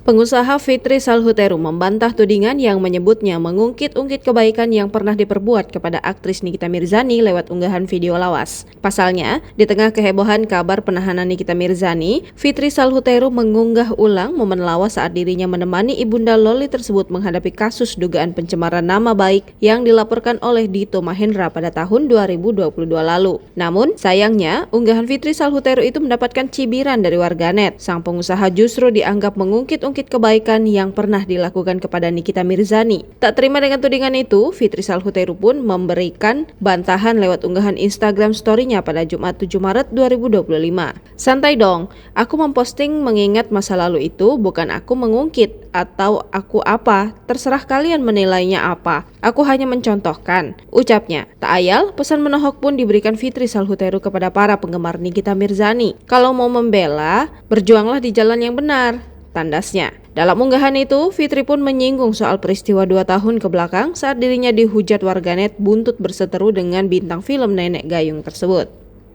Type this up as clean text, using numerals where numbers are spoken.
Pengusaha Fitri Salhuteru membantah tudingan yang menyebutnya mengungkit-ungkit kebaikan yang pernah diperbuat kepada aktris Nikita Mirzani lewat unggahan video lawas. Pasalnya, di tengah kehebohan kabar penahanan Nikita Mirzani, Fitri Salhuteru mengunggah ulang momen lawas saat dirinya menemani ibunda Loli tersebut menghadapi kasus dugaan pencemaran nama baik yang dilaporkan oleh Dito Mahendra pada tahun 2022 lalu. Namun, sayangnya, unggahan Fitri Salhuteru itu mendapatkan cibiran dari warganet. Sang pengusaha justru dianggap mengungkit-ungkit kebaikan yang pernah dilakukan kepada Nikita Mirzani. Tak terima dengan tudingan itu, Fitri Salhuteru pun memberikan bantahan lewat unggahan Instagram story-nya pada Jumat 7 Maret 2025. Santai dong, aku memposting mengingat masa lalu itu, bukan aku mengungkit atau aku apa, terserah kalian menilainya apa. Aku hanya mencontohkan, ucapnya. Tak ayal, pesan menohok pun diberikan Fitri Salhuteru kepada para penggemar Nikita Mirzani. Kalau mau membela, berjuanglah di jalan yang benar, tandasnya. Dalam unggahan itu, Fitri pun menyinggung soal peristiwa 2 tahun ke belakang saat dirinya dihujat warganet buntut berseteru dengan bintang film Nenek Gayung tersebut.